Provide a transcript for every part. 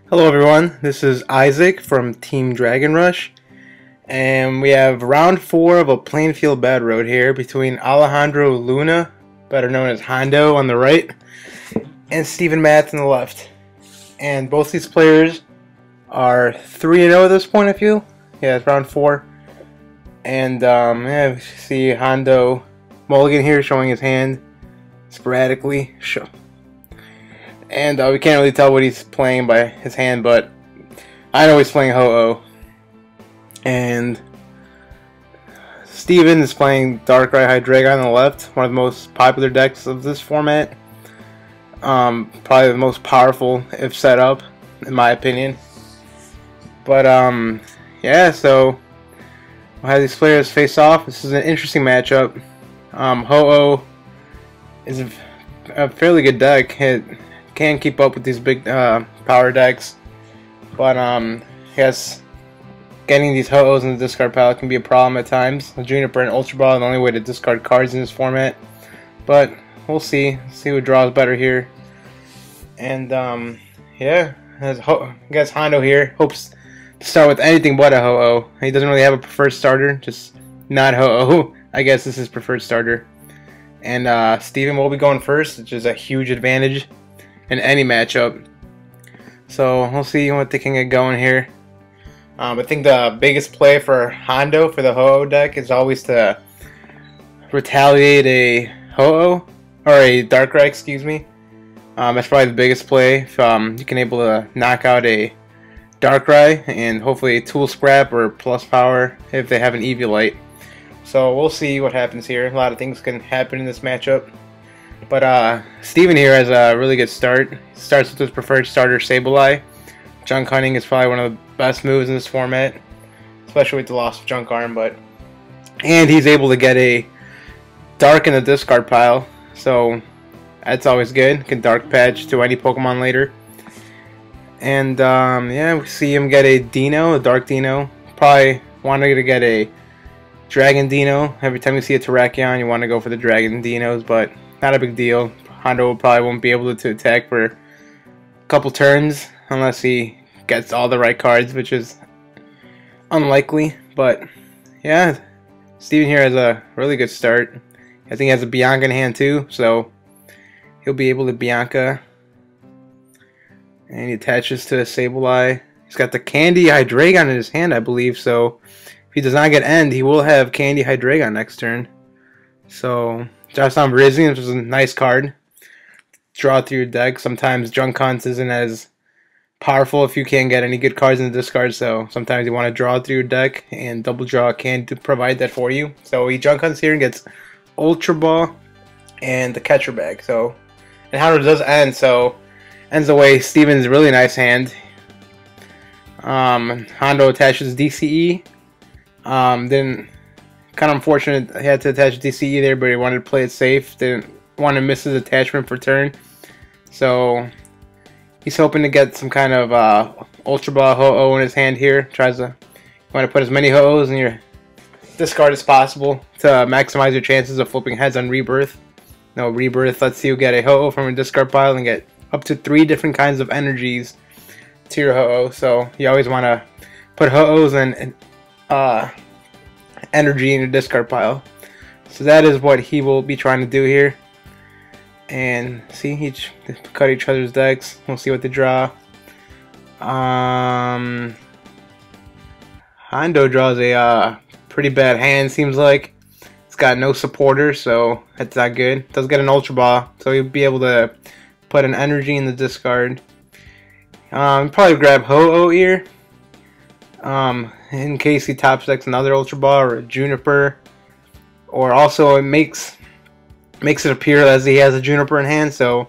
Hello everyone, this is Isaac from Team Dragon Rush, and we have round 4 of a Plainfield Bad Road here between Alejandro Luna, better known as Jando, on the right, and Steven Matz on the left. And both these players are 3-0 at this point, I feel. Yeah, it's round 4. And yeah, we see Jando Mulligan here showing his hand sporadically. And we can't really tell what he's playing by his hand, but I know he's playing Ho-Oh. And Steven is playing Darkrai Hydreigon on the left, one of the most popular decks of this format. Probably the most powerful if set up, in my opinion. But yeah, so we'll have these players face off. This is an interesting matchup. Ho-Oh is a fairly good deck. It can keep up with these big power decks, but I guess getting these Ho-Ohs in the discard pile can be a problem at times. A Juniper and Ultra Ball are the only way to discard cards in this format, but we'll see who draws better here. And yeah, I guess Jando here hopes to start with anything but a Ho-Oh. He doesn't really have a preferred starter, just not Ho-Oh. I guess this is his preferred starter. And Steven will be going first, which is a huge advantage in any matchup. So we'll see what they can get going here. I think the biggest play for Jando for the Ho-Oh deck is always to retaliate a Ho-Oh, or a Darkrai, excuse me. That's probably the biggest play. If you can able to knock out a Darkrai and hopefully a Tool Scrap or Plus Power if they have an Eviolite. So we'll see what happens here. A lot of things can happen in this matchup. But Steven here has a really good start. He starts with his preferred starter, Sableye. Junk Hunting is probably one of the best moves in this format, especially with the loss of Junk Arm. And he's able to get a Dark in the discard pile, so that's always good. Can Dark Patch to any Pokemon later. And yeah, we see him get a Dino, a Dark Dino. Probably wanted to get a Dragon Dino. Every time you see a Terrakion, you want to go for the Dragon Dinos, but not a big deal. Jando probably won't be able to attack for a couple turns unless he gets all the right cards, which is unlikely. But yeah, Steven here has a really good start. I think he has a Bianca in hand too, so he'll be able to Bianca. And he attaches to a Sableye. He's got the Candy Hydreigon in his hand, I believe, so if he does not get End, he will have Candy Hydreigon next turn. So drops down Rizzy, which is a nice card. Draw through your deck. Sometimes Junk Hunt isn't as powerful if you can't get any good cards in the discard, so sometimes you want to draw through your deck, and Double Draw can provide that for you. So he Junk Hunts here and gets Ultra Ball and the Catcher Bag. So, and Jando does end, so ends away Steven's really nice hand. Jando attaches DCE. Then kind of unfortunate he had to attach DCE there, but he wanted to play it safe. Didn't want to miss his attachment for turn. So he's hoping to get some kind of Ultra Ball Ho-Oh in his hand here. Tries to want to put as many Ho-Ohs in your discard as possible to maximize your chances of flipping heads on Rebirth. No, Rebirth lets you get a Ho-Oh from a discard pile and get up to 3 different kinds of energies to your Ho-Oh. So you always want to put Ho-Ohs and energy in your discard pile. So that is what he will be trying to do here. And see, each cut each other's decks. We'll see what they draw. Jando draws a pretty bad hand, seems like. It's got no supporter, so that's not good. Does get an Ultra Ball, so he'll be able to put an energy in the discard. Probably grab Ho-Oh here. In case he top decks another Ultra Ball or a Juniper, or also it makes it appear as he has a Juniper in hand, so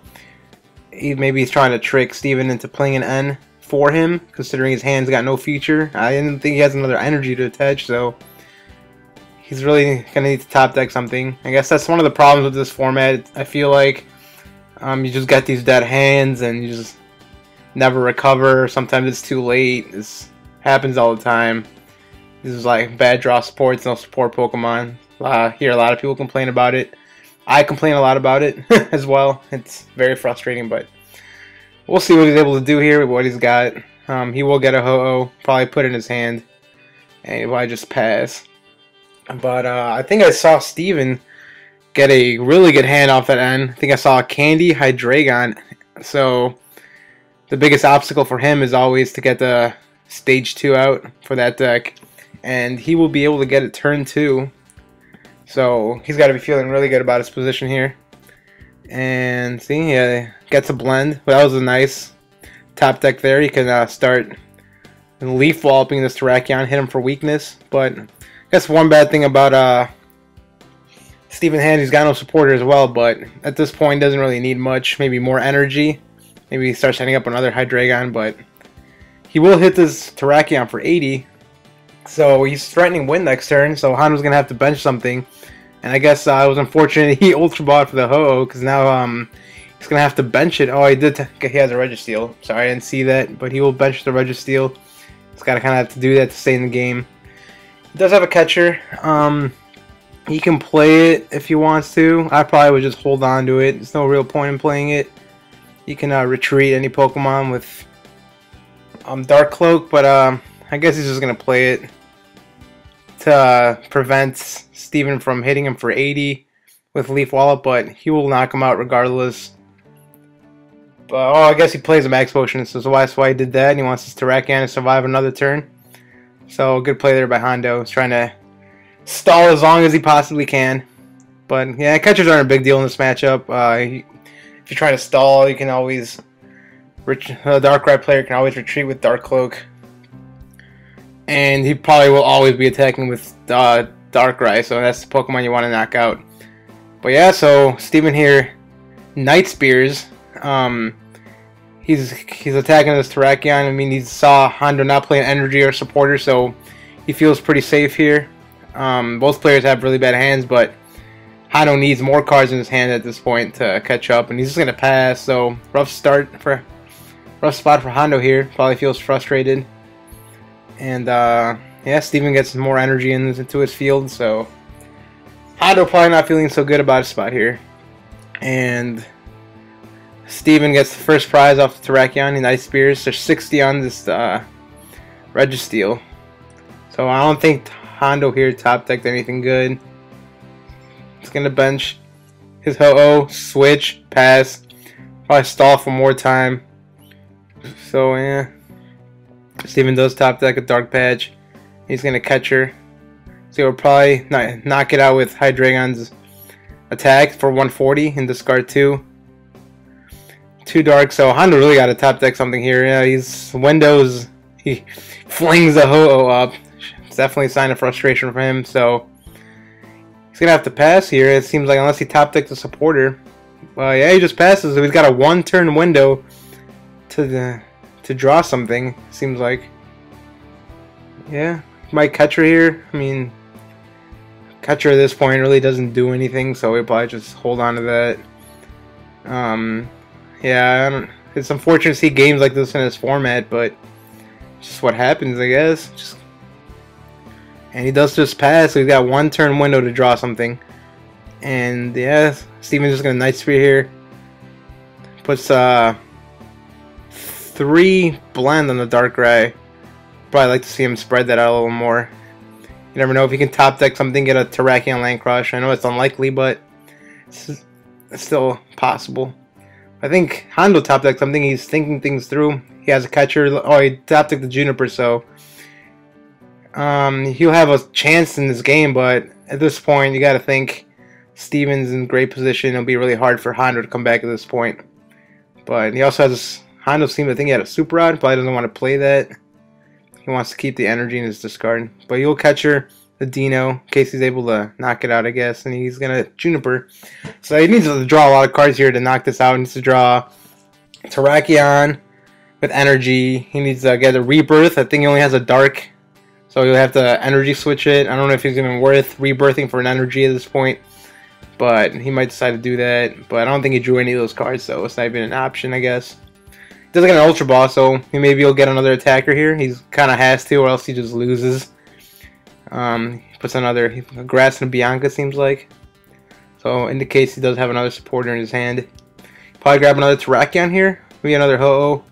maybe he's trying to trick Steven into playing an N for him, considering his hand's got no feature. I didn't think he has another energy to attach, so he's really gonna need to top deck something. I guess that's one of the problems with this format. I feel like you just got these dead hands and you just never recover. Sometimes it's too late. This happens all the time. This is like bad draw supports, no support Pokemon. Hear a lot of people complain about it. I complain a lot about it as well. It's very frustrating, but we'll see what he's able to do here with what he's got. He will get a Ho-Oh, probably put it in his hand, and he'll probably just pass. But I think I saw Steven get a really good hand off that end. I think I saw a Candy Hydreigon. So the biggest obstacle for him is always to get the stage 2 out for that deck. And he will be able to get it turn 2. So he's got to be feeling really good about his position here. And see, yeah, gets a blend. Well, that was a nice top deck there. You can start leaf walloping this Terrakion, hit him for weakness. But I guess one bad thing about Steven Hand, he's got no supporter as well, but at this point doesn't really need much. Maybe more energy. Maybe he starts setting up another Hydreigon, but he will hit this Terrakion for 80. So he's threatening win next turn, so Hondo's going to have to bench something. And I guess it was unfortunate he Ultra Bought for the Ho-Oh, because now he's going to have to bench it. Oh, he has a Registeel. Sorry, I didn't see that, but he will bench the Registeel. He's got to kind of have to do that to stay in the game. He does have a catcher. He can play it if he wants to. I probably would just hold on to it. There's no real point in playing it. You can retreat any Pokemon with Dark Cloak, but I guess he's just going to play it to prevent Steven from hitting him for 80 with Leaf Wallop, but he will knock him out regardless. But, oh, I guess he plays a Max Potion, so that's why he did that, and he wants his Terrakion to survive another turn. So, good play there by Hondo. He's trying to stall as long as he possibly can. But, yeah, catchers aren't a big deal in this matchup. If you're trying to stall, you can always... the Darkrai player can always retreat with Dark Cloak. And he probably will always be attacking with Darkrai, so that's the Pokemon you want to knock out. But yeah, so Steven here, Night Spears. He's attacking this Terrakion. I mean, he saw Hondo not playing energy or supporter, so he feels pretty safe here. Both players have really bad hands, but Hondo needs more cards in his hand at this point to catch up, and he's just gonna pass. So rough spot for Hondo here. Probably feels frustrated, and yeah, Steven gets more energy into his field, so Hondo probably not feeling so good about his spot here, and Steven gets the first prize off the Terrakion. He Night Spears. There's 60 on this Registeel, so I don't think Hondo here top decked anything good. He's gonna bench his Ho-Oh, switch, pass, probably stall for more time. So yeah, Steven does top deck a Dark Patch. He's gonna catch her. So he'll probably knock it out with Hydreigon's attack for 140 and discard 2. 2 dark. So Hondo really got to top deck something here. Yeah, he's Windows. He flings the Ho-Oh up. It's definitely a sign of frustration for him. So he's gonna have to pass here. It seems like unless he top decks a supporter. Yeah, he just passes. So he's got a 1-turn window to draw something. Seems like. Yeah, might catch her here. I mean, catcher at this point really doesn't do anything, so we'll probably just hold on to that. Yeah, it's unfortunate to see games like this in this format, but it's just what happens, I guess. And he does just pass, so he's got 1-turn window to draw something. And yeah, Steven's just gonna Night Spear here. Puts 3 blend on the Darkrai. Probably like to see him spread that out a little more. You never know if he can top deck something, get a Terrakion Land Crush. I know it's unlikely, but it's still possible. I think Hondo top deck something. He's thinking things through. He has a catcher. Oh, he top decked the Juniper, so he'll have a chance in this game. But at this point, you got to think Steven's in great position. It'll be really hard for Hondo to come back at this point. But he also has Hondo seems to think he had a Super Rod. Probably doesn't want to play that. He wants to keep the energy in his discard. But he'll catcher the Dino in case he's able to knock it out, I guess. And he's going to Juniper. So he needs to draw a lot of cards here to knock this out. He needs to draw Terrakion with energy. He needs to get a Rebirth. I think he only has a Dark. So he'll have to energy switch it. I don't know if he's even worth rebirthing for an energy at this point. But he might decide to do that. But I don't think he drew any of those cards, so it's not even an option, I guess. He doesn't get an Ultra Ball, so maybe he'll get another attacker here. He's kind of has to, or else he just loses. He puts another Grass and a Bianca, seems like. So indicates he does have another supporter in his hand. Probably grab another Terrakion here. Maybe another Ho-Oh.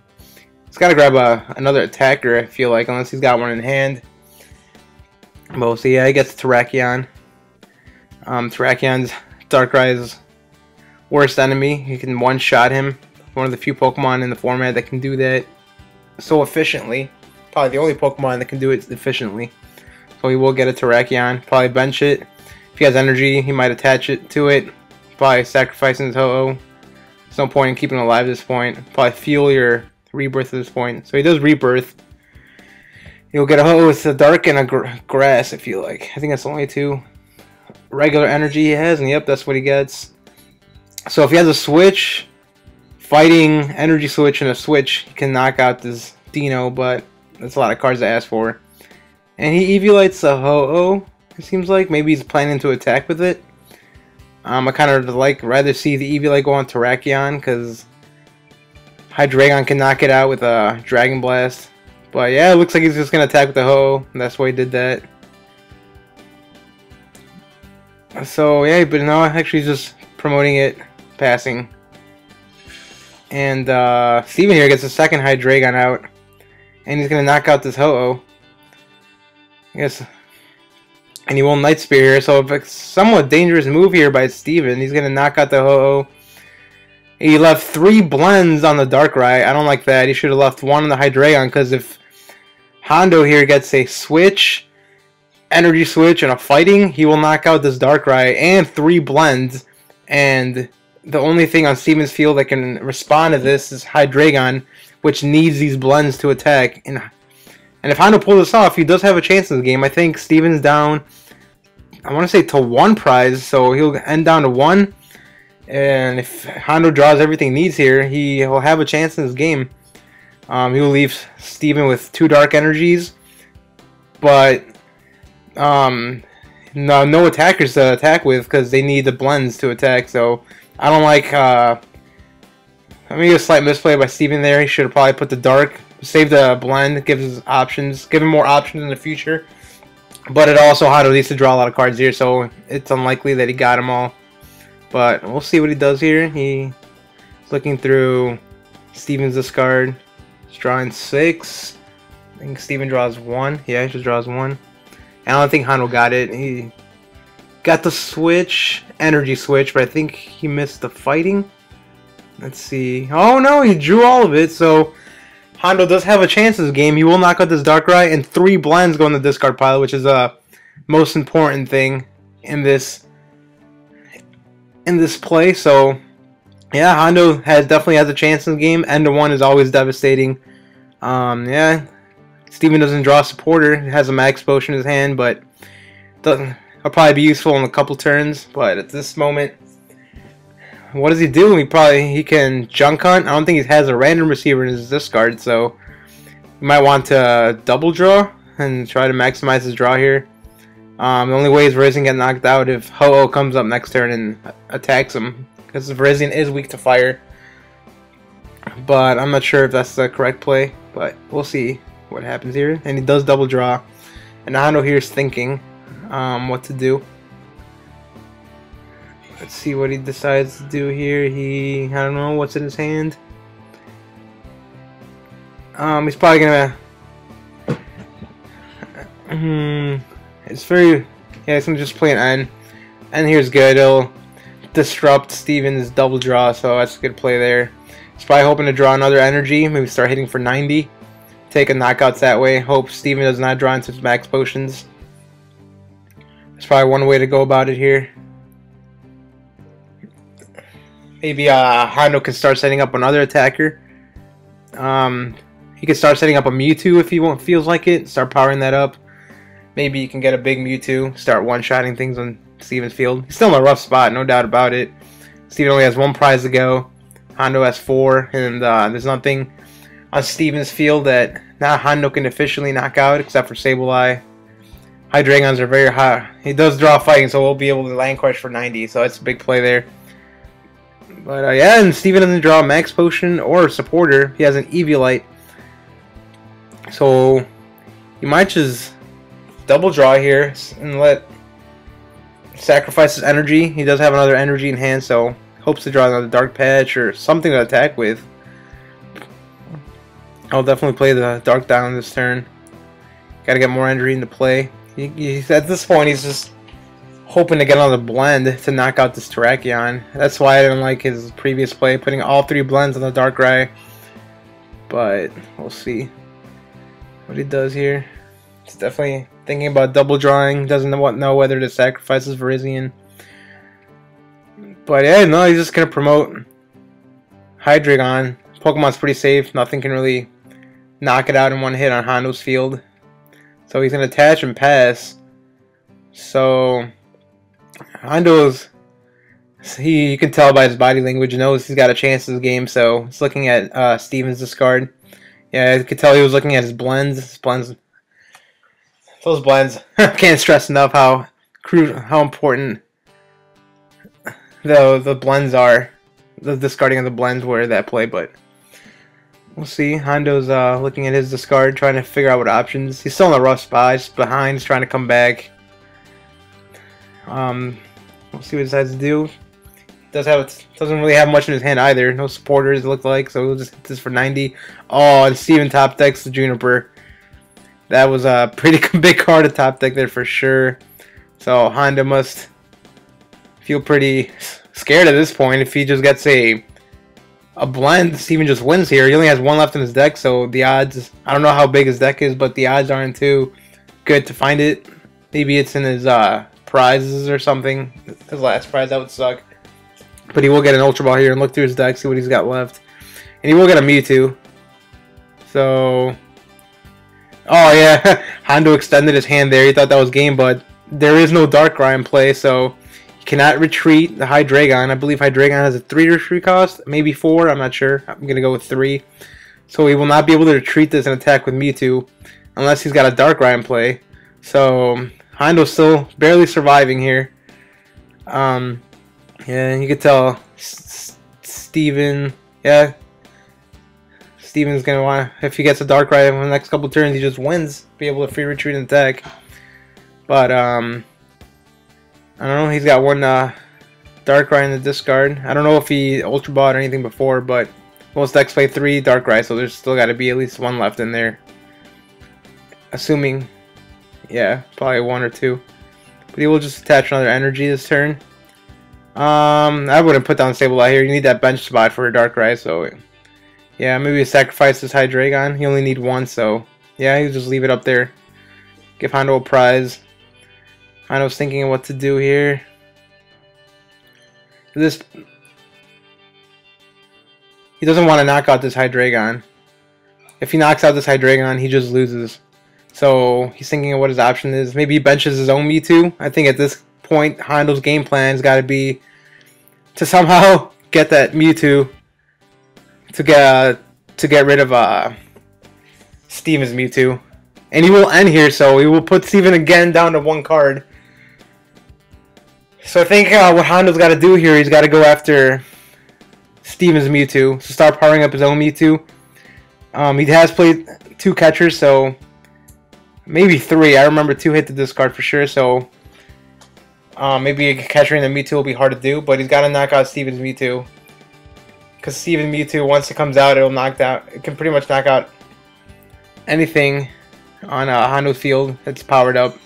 He's got to grab another attacker, I feel like, unless he's got one in hand. But we'll see. Yeah, he gets Terrakion. Terrakion's Darkrai's worst enemy. You can one-shot him. One of the few Pokemon in the format that can do that so efficiently. Probably the only Pokemon that can do it efficiently. So he will get a Terrakion. Probably bench it. If he has energy, he might attach it to it. Probably sacrificing his Ho-Oh. There's no point in keeping him alive at this point. Probably fuel your Rebirth at this point. So he does Rebirth. He'll get a Ho-Oh with a Dark and a Grass, I feel like. I think that's the only two regular energy he has. And yep, that's what he gets. So if he has a Switch, Fighting, Energy Switch, and a Switch, he can knock out this Dino, but that's a lot of cards to ask for. And he Eviolites a Ho-Oh, it seems like. Maybe he's planning to attack with it. I kind of rather see the Eviolite go on Terrakion, because Hydreigon can knock it out with a Dragon Blast. But yeah, it looks like he's just going to attack with the Ho-Oh, and that's why he did that. So yeah, but no, actually he's just promoting it, passing. And Steven here gets a second Hydreigon out. And he's going to knock out this Ho-Oh. I guess. And he will Night Spear here, so it's a somewhat dangerous move here by Steven. He's going to knock out the Ho-Oh. He left 3 blends on the Darkrai. I don't like that. He should have left 1 on the Hydreigon, because if Jando here gets a Switch, Energy Switch, and a Fighting, he will knock out this Darkrai and 3 blends. And the only thing on Steven's field that can respond to this is Hydreigon, which needs these blends to attack. And if Jando pulls this off, he does have a chance in the game. I think Steven's down, I want to say, to 1 prize, so he'll end down to 1. And if Jando draws everything he needs here, he'll have a chance in this game. He'll leave Steven with 2 Dark Energies, but no attackers to attack with, because they need the blends to attack. So I don't like. I mean, a slight misplay by Steven there. He should have probably put the Dark, save the blend, gives options, give him more options in the future. But it also Jando needs to draw a lot of cards here, so it's unlikely that he got them all. But we'll see what he does here. He's looking through Steven's discard. He's drawing 6. I think Steven draws 1. Yeah, he just draws 1. I don't think Jando got it. He got the Switch, Energy Switch, but I think he missed the Fighting. Let's see. Oh no, he drew all of it, so Jando does have a chance in this game. He will knock out this Darkrai, and 3 blends go in the discard pile, which is the most important thing in this play. So yeah, Jando definitely has a chance in the game. End to 1 is always devastating. Yeah, Steven doesn't draw a supporter. He has a Max Potion in his hand, but it'll probably be useful in a couple turns. But at this moment, what does he do? He can Junk Hunt. I don't think he has a random receiver in his discard, so you might want to double draw and try to maximize his draw here. The only way is Virizion get knocked out if Ho-Oh comes up next turn and attacks him, because Virizion is weak to fire. But I'm not sure if that's the correct play, but we'll see what happens here. And he does double draw, and Jando here is thinking what to do. Let's see what he decides to do here. I don't know what's in his hand. He's probably gonna. It's very. Yeah, he's gonna just play an N. And here's good. It'll disrupt Steven's double draw, so that's a good play there. He's probably hoping to draw another energy. Maybe start hitting for 90. Take a knockouts that way. Hope Steven does not draw into his Max Potions. That's probably one way to go about it here. Maybe Jando can start setting up another attacker. He can start setting up a Mewtwo if he feels like it. Start powering that up. Maybe you can get a big Mewtwo. Start one-shotting things on Steven's field. He's still in a rough spot, no doubt about it. Steven only has 1 prize to go. Jando has 4, and there's nothing on Steven's field that now Jando can officially knock out except for Sableye. Hydreigons are very high. He does draw Fighting, so we'll be able to Land Crush for 90, so that's a big play there. But yeah, and Steven doesn't draw a Max Potion or a supporter. He has an Eviolite. So you might just double draw here and sacrifice his energy. He does have another energy in hand, so hopes to draw another Dark Patch or something to attack with. I'll definitely play the Dark Down this turn. Gotta get more energy into play. At this point, he's just hoping to get on the blend to knock out this Terrakion. That's why I didn't like his previous play, putting all 3 blends on the Darkrai. But we'll see what he does here. He's definitely thinking about double drawing. Doesn't know whether to sacrifice his Virizion. But yeah, no, he's just gonna promote Hydreigon. Pokemon's pretty safe. Nothing can really knock it out in one hit on Hondo's field. So he's gonna attach and pass. So Hondo's, you can tell by his body language, knows he's got a chance in this game. So he's looking at Steven's discard. Yeah, I could tell he was looking at his blends. Those blends. I can't stress enough how important the blends are. The discarding of the blends were that play, but we'll see. Hondo's looking at his discard, trying to figure out what options. He's still in a rough spot. He's behind. He's trying to come back. We'll see what he decides to do. Doesn't really have much in his hand either. No supporters, it looked like. So we'll just hit this for 90. Oh, and Steven top decks the Juniper. That was a pretty big card to top deck there for sure. So Hondo must feel pretty scared at this point. If he just gets a blend, Steven just wins here. He only has 1 left in his deck, so the odds, I don't know how big his deck is, but the odds aren't too good to find it. Maybe it's in his prizes or something. His last prize, that would suck. But he will get an Ultra Ball here and look through his deck, see what he's got left. And he will get a Mewtwo. So, oh yeah, Hondo extended his hand there. He thought that was game, but there is no Darkrai in play, so he cannot retreat the Hydreigon. I believe Hydreigon has a 3 retreat cost, maybe 4, I'm not sure. I'm going to go with 3. So he will not be able to retreat this and attack with Mewtwo unless he's got a Darkrai in play. So Hondo's still barely surviving here. Yeah, you could tell Steven, yeah, Steven's going to want, if he gets a Darkrai in the next couple turns, he just wins, be able to free retreat and attack. But, I don't know, he's got 1 Darkrai in the discard. I don't know if he Ultra Bought or anything before, but most decks play 3 Darkrai, so there's still got to be at least 1 left in there. Assuming, yeah, probably 1 or 2. But he will just attach another energy this turn. I wouldn't put down Sableye here. You need that bench spot for a Darkrai, so yeah, maybe sacrifice this Hydreigon. You only need 1, so yeah, you just leave it up there. Give Hondo a prize. Hondo's thinking of what to do here. He doesn't want to knock out this Hydreigon. If he knocks out this Hydreigon, he just loses. So he's thinking of what his option is. Maybe he benches his own Mewtwo. I think at this point, Hondo's game plan's got to be to somehow get that Mewtwo to get rid of Steven's Mewtwo. And he will end here, so he will put Steven again down to 1 card. So I think what Hondo's got to do here, he's got to go after Steven's Mewtwo. So start powering up his own Mewtwo. He has played 2 catchers, so maybe 3. I remember 2 hit the discard for sure, so maybe a catcher in the Mewtwo will be hard to do, but he's got to knock out Steven's Mewtwo. Because Steven's Mewtwo, once it comes out, it can pretty much knock out anything on Hondo's field that's powered up.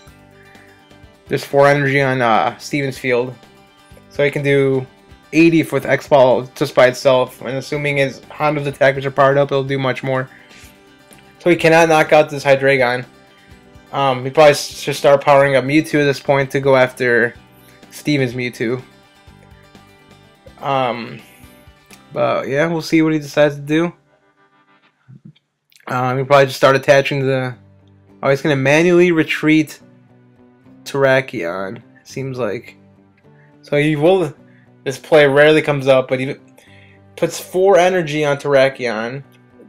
There's 4 energy on Steven's field, so he can do 80 with X-Ball just by itself. And assuming his Hondo's attackers are powered up, it'll do much more. So he cannot knock out this Hydreigon. He probably should start powering up Mewtwo at this point to go after Steven's Mewtwo. But yeah, we'll see what he decides to do. He'll probably just start attaching the. Oh, he's gonna manually retreat Terrakion. Seems like. So he will. This play rarely comes up, but he puts 4 energy on Terrakion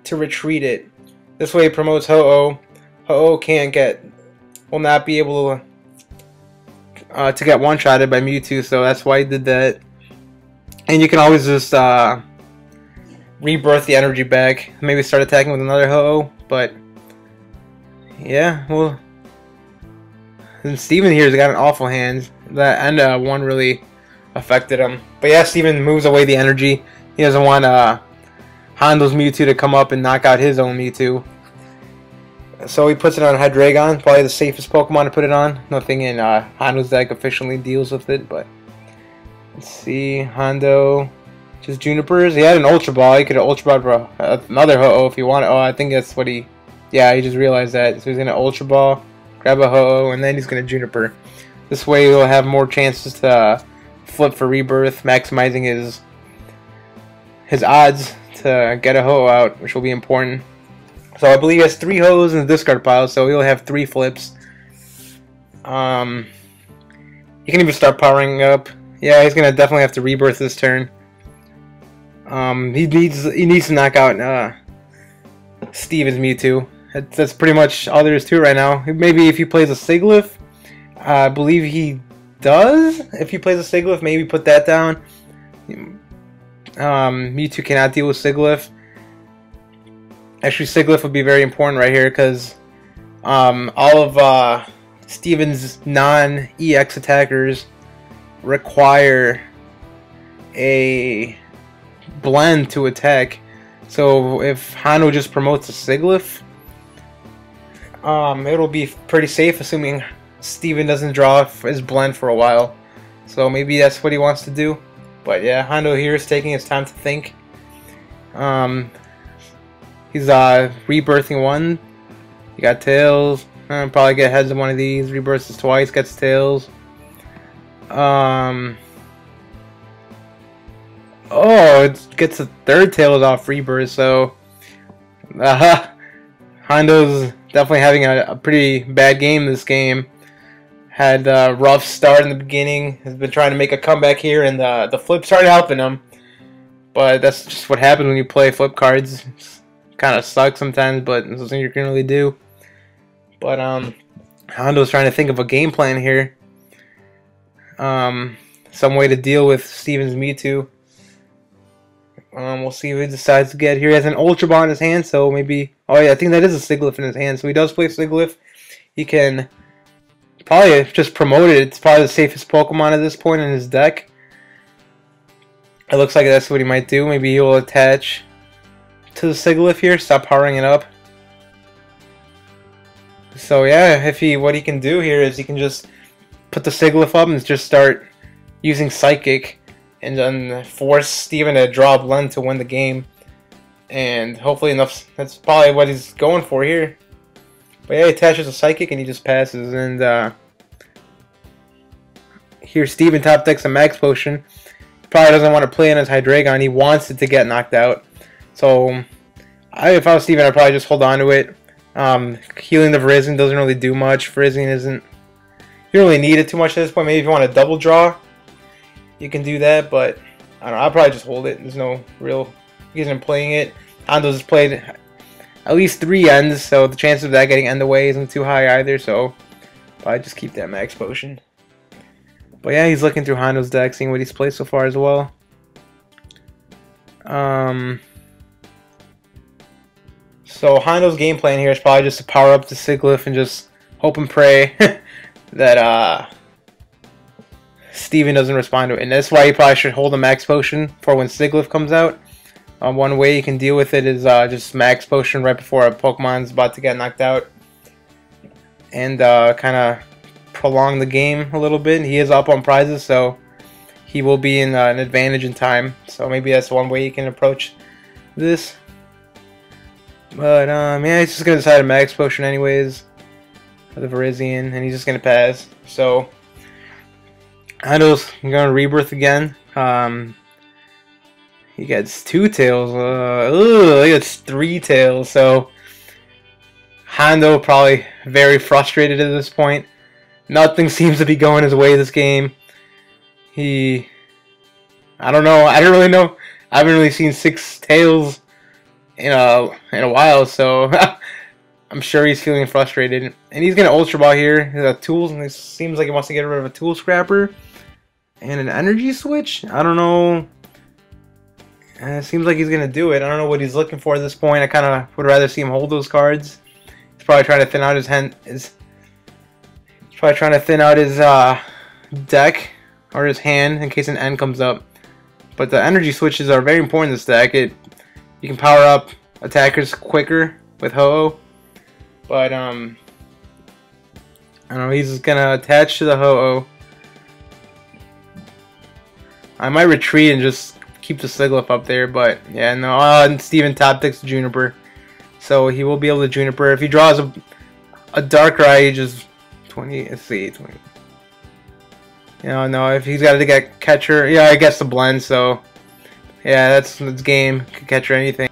to retreat it. This way, he promotes Ho-Oh. Ho-Oh will not be able to get one-shotted by Mewtwo, so that's why he did that. And you can always just rebirth the energy back. Maybe start attacking with another Ho-Oh, but yeah, well, and Steven here's got an awful hand. That end one really affected him. But yeah, Steven moves away the energy. He doesn't want Hondo's Mewtwo to come up and knock out his own Mewtwo. So he puts it on Hydreigon, probably the safest Pokemon to put it on. Nothing in Hondo's deck officially deals with it, but let's see. Hondo, just Junipers. He had an Ultra Ball. He could have Ultra Ball for another Ho-Oh if he wanted. Oh, I think that's what he... Yeah, he just realized that. So he's going to Ultra Ball, grab a Ho-Oh, and then he's going to Juniper. This way he'll have more chances to flip for Rebirth, maximizing his odds to get a Ho-Oh out, which will be important. So I believe he has 3 Ho-Ohs in the discard pile, so he'll have 3 flips. He can even start powering up. Yeah, he's gonna definitely have to Rebirth this turn. He needs to knock out Steven's Mewtwo. That's pretty much all there is to it right now. Maybe if he plays a Sigilyph, I believe he does. If he plays a Sigilyph, maybe put that down. Mewtwo cannot deal with Sigilyph. Actually, Sigilyph would be very important right here because all of Steven's non-EX attackers require a blend to attack. So if Hondo just promotes a Sigilyph, it'll be pretty safe, assuming Steven doesn't draw his blend for a while. So maybe that's what he wants to do. But yeah, Hondo here is taking his time to think. He's rebirthing one. You got Tails. Probably get heads of one of these. Rebirths twice, gets Tails. Oh, it gets a third Tails off Rebirth, so Hondo's definitely having a pretty bad game this game. Had a rough start in the beginning. Has been trying to make a comeback here, and the flip started helping him. But that's just what happens when you play flip cards. Kind of sucks sometimes, but there's nothing you can really do. But Hondo's trying to think of a game plan here. Some way to deal with Steven's Mewtwo. We'll see what he decides to get here. He has an Ultra Ball in his hand, so maybe... Oh yeah, I think that is a Sigilyph in his hand. So he does play Sigilyph. He can probably just promote it. It's probably the safest Pokemon at this point in his deck. It looks like that's what he might do. Maybe he'll attach to the Sigilyph here, stop powering it up. So yeah, what he can do here is he can just put the Sigilyph up and just start using Psychic, and then force Steven to draw a blend to win the game. And hopefully enough. That's probably what he's going for here. But yeah, he attaches a Psychic and he just passes. And here Steven top decks a Max Potion. Probably doesn't want to play in his Hydreigon. He wants it to get knocked out. So, if I was Steven, I'd probably just hold on to it. Healing the Virizion doesn't really do much. Virizion isn't... You don't really need it too much at this point. Maybe if you want to double draw, you can do that. But, I don't know. I'll probably just hold it. There's no real reason in playing it. Hondo's has played at least 3 ends, so the chances of that getting end away isn't too high either. So, probably just keep that Max Potion. But yeah, he's looking through Hondo's deck, seeing what he's played so far as well. So Hondo's game plan here is probably just to power up the Sigilyph and just hope and pray that Steven doesn't respond to it. And that's why you probably should hold a Max Potion for when Sigilyph comes out. One way you can deal with it is just Max Potion right before a Pokemon's about to get knocked out. And kind of prolong the game a little bit. He is up on prizes, so he will be in an advantage in time. So maybe that's one way you can approach this. But yeah, he's just gonna decide to Max Potion anyways for the Virizion, and he's just gonna pass. So Hondo's gonna Rebirth again. He gets 2 Tails. He gets 3 Tails. So Hondo probably very frustrated at this point. Nothing seems to be going his way this game. I don't know. I don't really know. I haven't really seen 6 Tails in a while, so I'm sure he's feeling frustrated. And he's gonna Ultra Ball here. He's got tools, and it seems like he wants to get rid of a Tool Scrapper and an Energy Switch. I don't know. It seems like he's gonna do it. I don't know what he's looking for at this point. I kind of would rather see him hold those cards. He's probably trying to thin out his hand. He's probably trying to thin out his deck or his hand in case an end comes up. But the energy switches are very important in this deck. You can power up attackers quicker with Ho-Oh. But I don't know, he's just gonna attach to the Ho-Oh. I might retreat and just keep the Sigilyph up there, but yeah, no. And Steven top decks Juniper, so he will be able to Juniper. If he draws a Darkrai, he just 20. Let's see, 20. No. If he's got to get catcher, yeah, I guess the blend. So yeah, that's game. Could catcher anything.